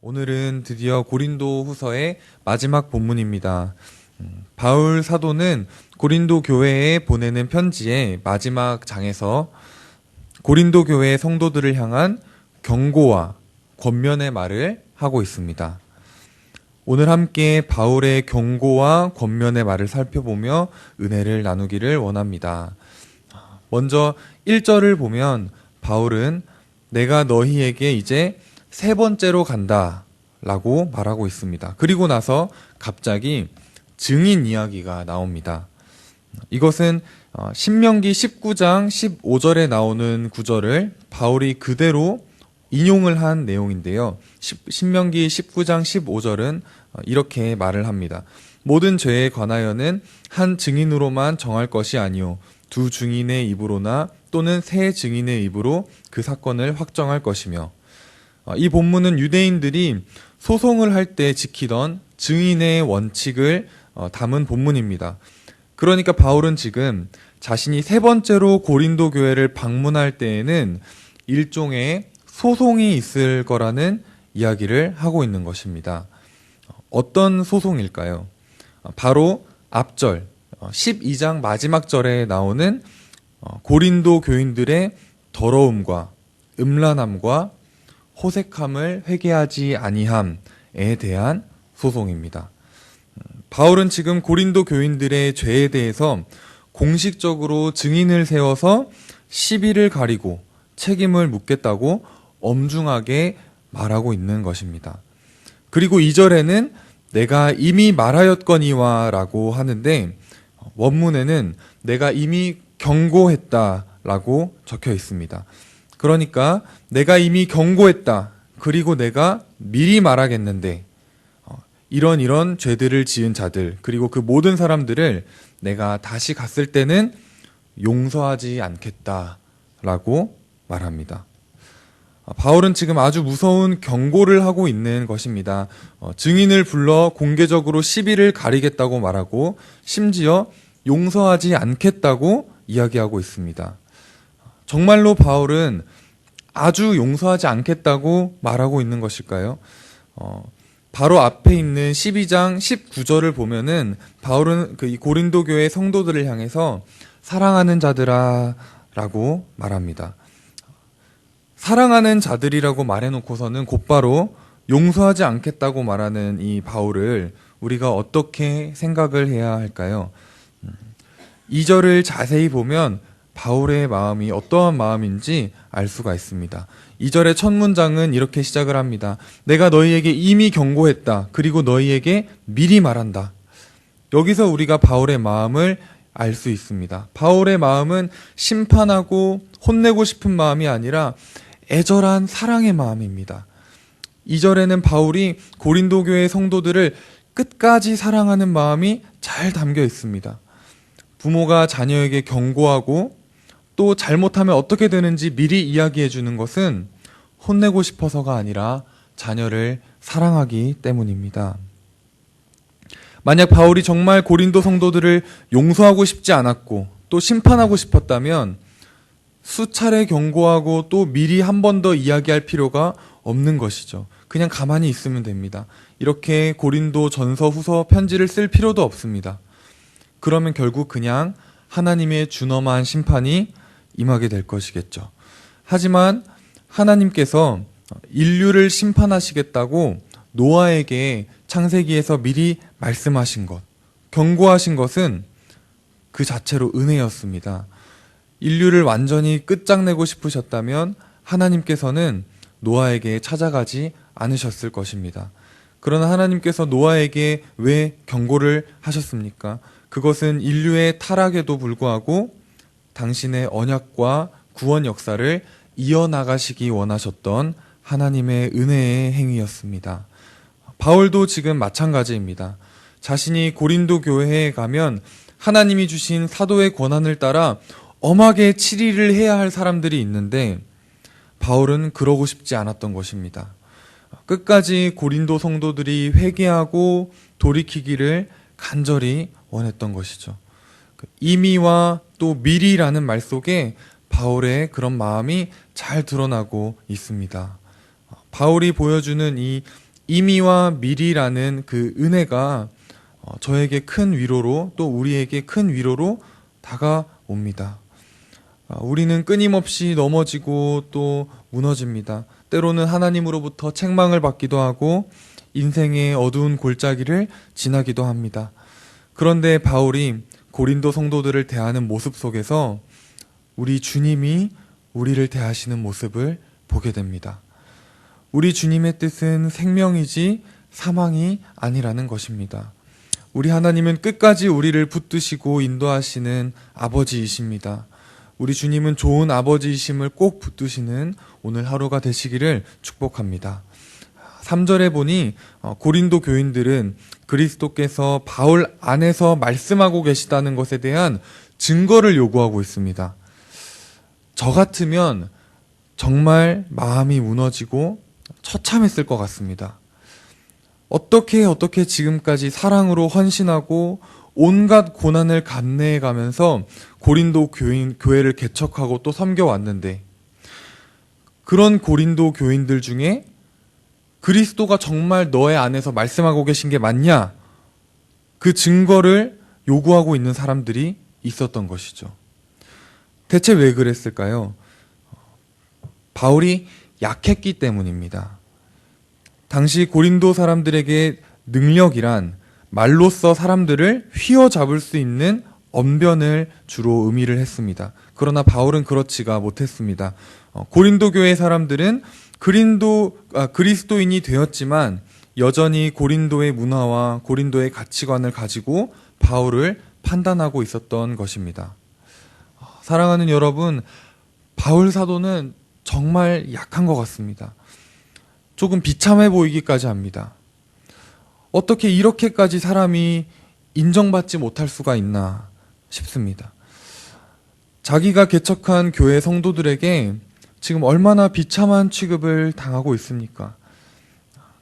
오늘은 드디어 고린도 후서의 마지막 본문입니다. 바울 사도는 고린도 교회에 보내는 편지의 마지막 장에서 고린도 교회 성도들을 향한 경고와 권면의 말을 하고 있습니다. 오늘 함께 바울의 경고와 권면의 말을 살펴보며 은혜를 나누기를 원합니다. 먼저 1절을 보면 바울은 내가 너희에게 이제 세 번째로 간다 라고 말하고 있습니다. 그리고 나서 갑자기 증인 이야기가 나옵니다. 이것은 신명기 19장 15절에 나오는 구절을 바울이 그대로 인용을 한 내용인데요. 신명기 19장 15절은 이렇게 말을 합니다. 모든 죄에 관하여는 한 증인으로만 정할 것이 아니요 두 증인의 입으로나 또는 세 증인의 입으로 그 사건을 확정할 것이며, 이 본문은 유대인들이 소송을 할 때 지키던 증인의 원칙을 담은 본문입니다. 그러니까 바울은 지금 자신이 세 번째로 고린도 교회를 방문할 때에는 일종의 소송이 있을 거라는 이야기를 하고 있는 것입니다. 어떤 소송일까요? 바로 앞절 12장 마지막 절에 나오는 고린도 교인들의 더러움과 음란함과 호색함을 회개하지 아니함에 대한 소송입니다. 바울은 지금 고린도 교인들의 죄에 대해서 공식적으로 증인을 세워서 시비를 가리고 책임을 묻겠다고 엄중하게 말하고 있는 것입니다. 그리고 2절에는 내가 이미 말하였거니와 라고 하는데, 원문에는 내가 이미 경고했다 라고 적혀 있습니다. 그러니까 내가 이미 경고했다, 그리고 내가 미리 말하겠는데 이런 죄들을 지은 자들, 그리고 그 모든 사람들을 내가 다시 갔을 때는 용서하지 않겠다 라고 말합니다. 바울은 지금 아주 무서운 경고를 하고 있는 것입니다. 증인을 불러 공개적으로 시비를 가리겠다고 말하고 심지어 용서하지 않겠다고 이야기하고 있습니다. 정말로 바울은 아주 용서하지 않겠다고 말하고 있는 것일까요? 바로 앞에 있는 12장 19절을 보면은 바울은 이 고린도 교회 성도들을 향해서 사랑하는 자들아 라고 말합니다. 사랑하는 자들이라고 말해놓고서는 곧바로 용서하지 않겠다고 말하는 이 바울을 우리가 어떻게 생각을 해야 할까요? 2절을 자세히 보면 바울의 마음이 어떠한 마음인지 알 수가 있습니다. 2절의 첫 문장은 이렇게 시작을 합니다. 내가 너희에게 이미 경고했다. 그리고 너희에게 미리 말한다. 여기서 우리가 바울의 마음을 알 수 있습니다. 바울의 마음은 심판하고 혼내고 싶은 마음이 아니라 애절한 사랑의 마음입니다. 2절에는 바울이 고린도 교회 성도들을 끝까지 사랑하는 마음이 잘 담겨 있습니다. 부모가 자녀에게 경고하고 또 잘못하면 어떻게 되는지 미리 이야기해 주는 것은 혼내고 싶어서가 아니라 자녀를 사랑하기 때문입니다. 만약 바울이 정말 고린도 성도들을 용서하고 싶지 않았고 또 심판하고 싶었다면 수차례 경고하고 또 미리 한 번 더 이야기할 필요가 없는 것이죠. 그냥 가만히 있으면 됩니다. 이렇게 고린도 전서 후서 편지를 쓸 필요도 없습니다. 그러면 결국 그냥 하나님의 준엄한 심판이 임하게 될 것이겠죠. 하지만 하나님께서 인류를 심판하시겠다고 노아에게 창세기에서 미리 말씀하신 것, 경고하신 것은 그 자체로 은혜였습니다. 인류를 완전히 끝장내고 싶으셨다면 하나님께서는 노아에게 찾아가지 않으셨을 것입니다. 그러나 하나님께서 노아에게 왜 경고를 하셨습니까? 그것은 인류의 타락에도 불구하고 당신의 언약과 구원 역사를 이어나가시기 원하셨던 하나님의 은혜의 행위였습니다. 바울도 지금 마찬가지입니다. 자신이 고린도 교회에 가면 하나님이 주신 사도의 권한을 따라 엄하게 치리를 해야 할 사람들이 있는데 바울은 그러고 싶지 않았던 것입니다. 끝까지 고린도 성도들이 회개하고 돌이키기를 간절히 원했던 것이죠. 이미와 또 미리라는 말 속에 바울의 그런 마음이 잘 드러나고 있습니다. 바울이 보여주는 이 임의와 미리라는 그 은혜가 저에게 큰 위로로 또 우리에게 큰 위로로 다가옵니다. 우리는 끊임없이 넘어지고 또 무너집니다. 때로는 하나님으로부터 책망을 받기도 하고 인생의 어두운 골짜기를 지나기도 합니다. 그런데 바울이 고린도 성도들을 대하는 모습 속에서 우리 주님이 우리를 대하시는 모습을 보게 됩니다. 우리 주님의 뜻은 생명이지 사망이 아니라는 것입니다. 우리 하나님은 끝까지 우리를 붙드시고 인도하시는 아버지이십니다. 우리 주님은 좋은 아버지이심을 꼭 붙드시는 오늘 하루가 되시기를 축복합니다. 3절에 보니 고린도 교인들은 그리스도께서 바울 안에서 말씀하고 계시다는 것에 대한 증거를 요구하고 있습니다. 저 같으면 정말 마음이 무너지고 처참했을 것 같습니다. 어떻게 지금까지 사랑으로 헌신하고 온갖 고난을 감내해 가면서 고린도 교회를 개척하고 또 섬겨왔는데, 그런 고린도 교인들 중에 그리스도가 정말 너의 안에서 말씀하고 계신 게 맞냐? 그 증거를 요구하고 있는 사람들이 있었던 것이죠. 대체 왜 그랬을까요? 바울이 약했기 때문입니다. 당시 고린도 사람들에게 능력이란 말로써 사람들을 휘어잡을 수 있는 언변을 주로 의미를 했습니다. 그러나 바울은 그렇지가 못했습니다. 고린도 교회 사람들은 그리스도인이 되었지만 여전히 고린도의 문화와 고린도의 가치관을 가지고 바울을 판단하고 있었던 것입니다. 사랑하는 여러분, 바울 사도는 정말 약한 것 같습니다. 조금 비참해 보이기까지 합니다. 어떻게 이렇게까지 사람이 인정받지 못할 수가 있나 싶습니다. 자기가 개척한 교회 성도들에게 지금 얼마나 비참한 취급을 당하고 있습니까?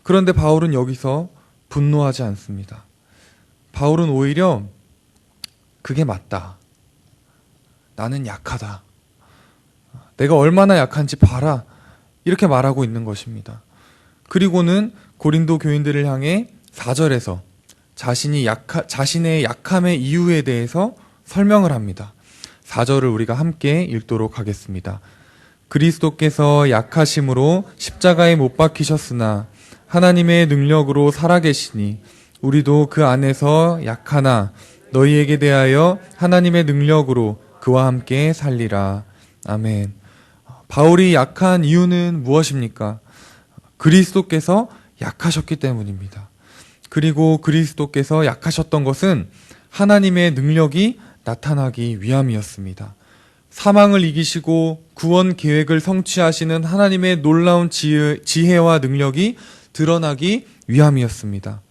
그런데 바울은 여기서 분노하지 않습니다. 바울은 오히려 그게 맞다. 나는 약하다. 내가 얼마나 약한지 봐라. 이렇게 말하고 있는 것입니다. 그리고는 고린도 교인들을 향해 4절에서 자신의 약함의 이유에 대해서 설명을 합니다. 4절을 우리가 함께 읽도록 하겠습니다. 그리스도께서 약하심으로 십자가에 못 박히셨으나 하나님의 능력으로 살아계시니 우리도 그 안에서 약하나 너희에게 대하여 하나님의 능력으로 그와 함께 살리라. 아멘. 바울이 약한 이유는 무엇입니까? 그리스도께서 약하셨기 때문입니다. 그리고 그리스도께서 약하셨던 것은 하나님의 능력이 나타나기 위함이었습니다. 사망을 이기시고 구원 계획을 성취하시는 하나님의 놀라운 지혜와 능력이 드러나기 위함이었습니다.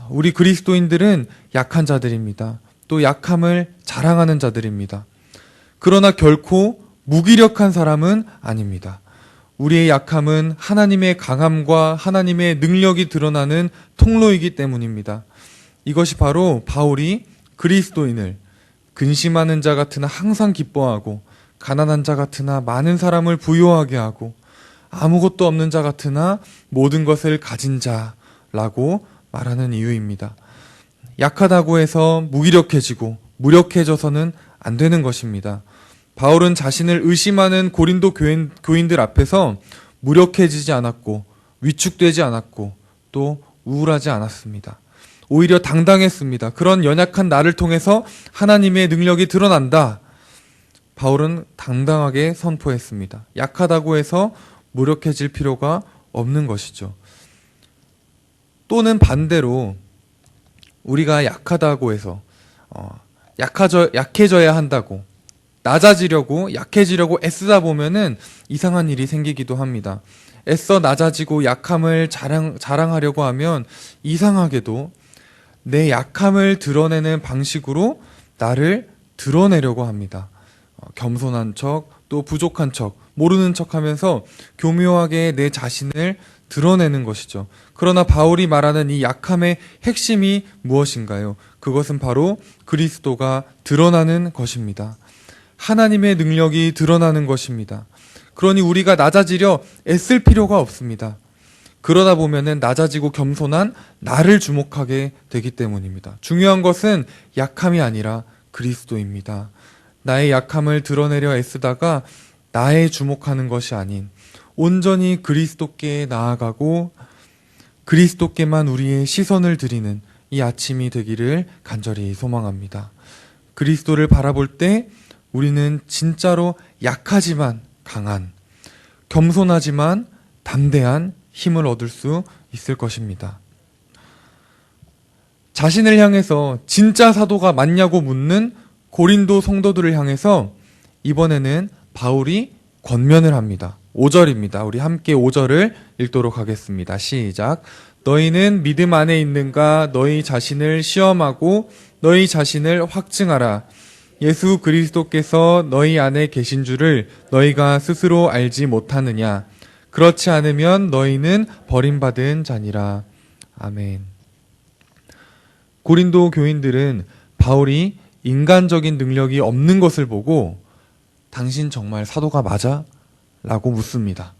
우리 그리스도인들은 약한 자들입니다. 또 약함을 자랑하는 자들입니다. 그러나 결코 무기력한 사람은 아닙니다. 우리의 약함은 하나님의 강함과 하나님의 능력이 드러나는 통로이기 때문입니다. 이것이 바로 바울이 그리스도인을 근심하는 자 같으나 항상 기뻐하고 가난한 자 같으나 많은 사람을 부유하게 하고 아무것도 없는 자 같으나 모든 것을 가진 자라고 말하는 이유입니다. 약하다고 해서 무기력해지고 무력해져서는 안 되는 것입니다. 바울은 자신을 의심하는 고린도 교인들 앞에서 무력해지지 않았고 위축되지 않았고 또 우울하지 않았습니다. 오히려 당당했습니다. 그런 연약한 나를 통해서 하나님의 능력이 드러난다. 바울은 당당하게 선포했습니다. 약하다고 해서 무력해질 필요가 없는 것이죠. 또는 반대로 우리가 약하다고 해서 약해져야 한다고 낮아지려고 약해지려고 애쓰다 보면은 이상한 일이 생기기도 합니다. 애써 낮아지고 약함을 자랑하려고 하면 이상하게도 내 약함을 드러내는 방식으로 나를 드러내려고 합니다. 겸손한 척, 또 부족한 척, 모르는 척 하면서 교묘하게 내 자신을 드러내는 것이죠. 그러나 바울이 말하는 이 약함의 핵심이 무엇인가요? 그것은 바로 그리스도가 드러나는 것입니다. 하나님의 능력이 드러나는 것입니다. 그러니 우리가 낮아지려 애쓸 필요가 없습니다. 그러다 보면은 낮아지고 겸손한 나를 주목하게 되기 때문입니다. 중요한 것은 약함이 아니라 그리스도입니다. 나의 약함을 드러내려 애쓰다가 나에 주목하는 것이 아닌 온전히 그리스도께 나아가고 그리스도께만 우리의 시선을 드리는 이 아침이 되기를 간절히 소망합니다. 그리스도를 바라볼 때 우리는 진짜로 약하지만 강한, 겸손하지만 담대한 힘을 얻을 수 있을 것입니다. 자신을 향해서 진짜 사도가 맞냐고 묻는 고린도 성도들을 향해서 이번에는 바울이 권면을 합니다. 5절입니다. 우리 함께 5절을 읽도록 하겠습니다. 시작. 너희는 믿음 안에 있는가? 너희 자신을 시험하고 너희 자신을 확증하라. 예수 그리스도께서 너희 안에 계신 줄을 너희가 스스로 알지 못하느냐? 그렇지 않으면 너희는 버림받은 자니라. 아멘. 고린도 교인들은 바울이 인간적인 능력이 없는 것을 보고 당신 정말 사도가 맞아? 라고 묻습니다.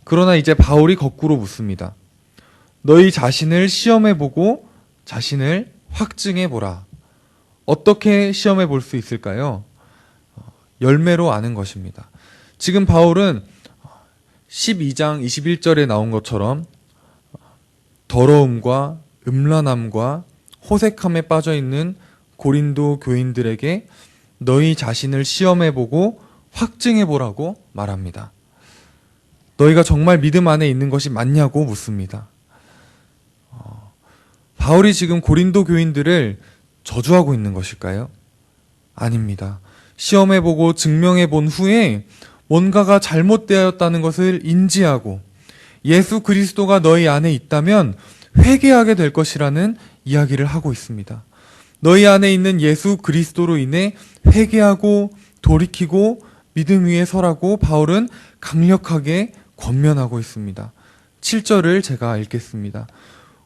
그러나 이제 바울이 거꾸로 묻습니다. 너희 자신을 시험해보고 자신을 확증해보라. 어떻게 시험해볼 수 있을까요? 열매로 아는 것입니다. 지금 바울은 12장 21절에 나온 것처럼 더러움과 음란함과 호색함에 빠져있는 고린도 교인들에게 너희 자신을 시험해보고 확증해보라고 말합니다. 너희가 정말 믿음 안에 있는 것이 맞냐고 묻습니다. 바울이 지금 고린도 교인들을 저주하고 있는 것일까요? 아닙니다. 시험해보고 증명해본 후에 뭔가가 잘못되었다는 것을 인지하고 예수 그리스도가 너희 안에 있다면 회개하게 될 것이라는 이야기를 하고 있습니다. 너희 안에 있는 예수 그리스도로 인해 회개하고 돌이키고 믿음 위에 서라고 바울은 강력하게 권면하고 있습니다. 7절을 제가 읽겠습니다.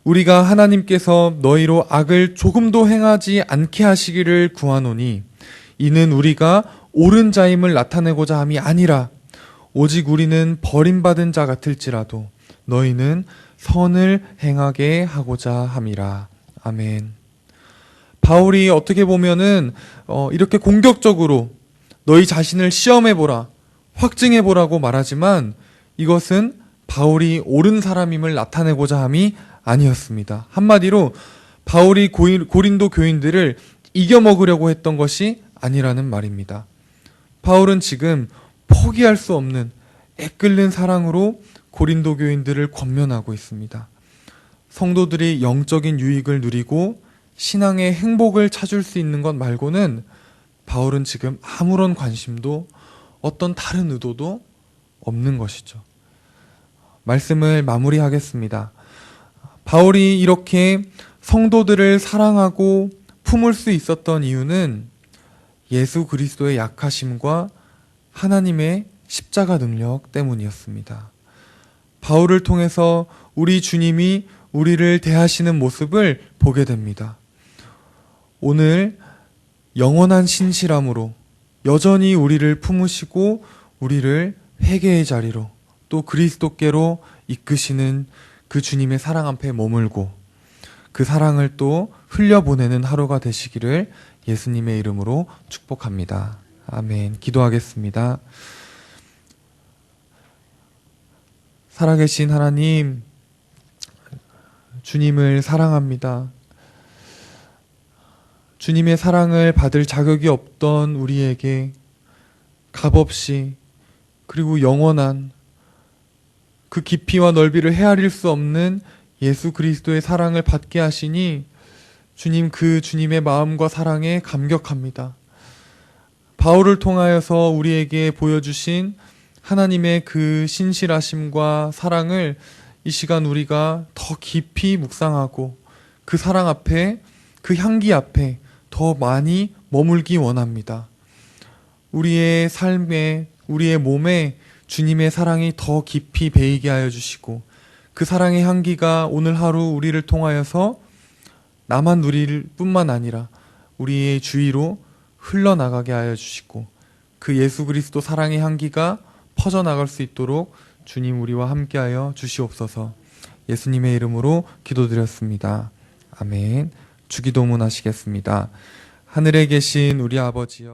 우리가 하나님께서 너희로 악을 조금도 행하지 않게 하시기를 구하노니 이는 우리가 옳은 자임을 나타내고자 함이 아니라 오직 우리는 버림받은 자 같을지라도 너희는 선을 행하게 하고자 함이라. 아멘. 바울이 어떻게 보면은 이렇게 공격적으로 너희 자신을 시험해보라, 확증해보라고 말하지만 이것은 바울이 옳은 사람임을 나타내고자 함이 아니었습니다. 한마디로 바울이 고린도 교인들을 이겨먹으려고 했던 것이 아니라는 말입니다. 바울은 지금 포기할 수 없는 애끓는 사랑으로 고린도 교인들을 권면하고 있습니다. 성도들이 영적인 유익을 누리고 신앙의 행복을 찾을 수 있는 것 말고는 바울은 지금 아무런 관심도 어떤 다른 의도도 없는 것이죠. 말씀을 마무리하겠습니다. 바울이 이렇게 성도들을 사랑하고 품을 수 있었던 이유는 예수 그리스도의 약하심과 하나님의 십자가 능력 때문이었습니다. 바울을 통해서 우리 주님이 우리를 대하시는 모습을 보게 됩니다. 오늘 영원한 신실함으로 여전히 우리를 품으시고 우리를 회개의 자리로 또 그리스도께로 이끄시는 그 주님의 사랑 앞에 머물고 그 사랑을 또 흘려보내는 하루가 되시기를 예수님의 이름으로 축복합니다. 아멘. 기도하겠습니다. 살아계신 하나님, 주님을 사랑합니다. 주님의 사랑을 받을 자격이 없던 우리에게 값없이 그리고 영원한 그 깊이와 넓이를 헤아릴 수 없는 예수 그리스도의 사랑을 받게 하시니 주님, 그 주님의 마음과 사랑에 감격합니다. 바울을 통하여서 우리에게 보여주신 하나님의 그 신실하심과 사랑을 이 시간 우리가 더 깊이 묵상하고 그 사랑 앞에, 그 향기 앞에 더 많이 머물기 원합니다. 우리의 삶에, 우리의 몸에 주님의 사랑이 더 깊이 배이게 하여 주시고 그 사랑의 향기가 오늘 하루 우리를 통하여서 나만 누릴 뿐만 아니라 우리의 주위로 흘러나가게 하여 주시고 그 예수 그리스도 사랑의 향기가 퍼져나갈 수 있도록 주님 우리와 함께하여 주시옵소서. 예수님의 이름으로 기도드렸습니다. 아멘. 주기도문 하시겠습니다. 하늘에 계신 우리 아버지여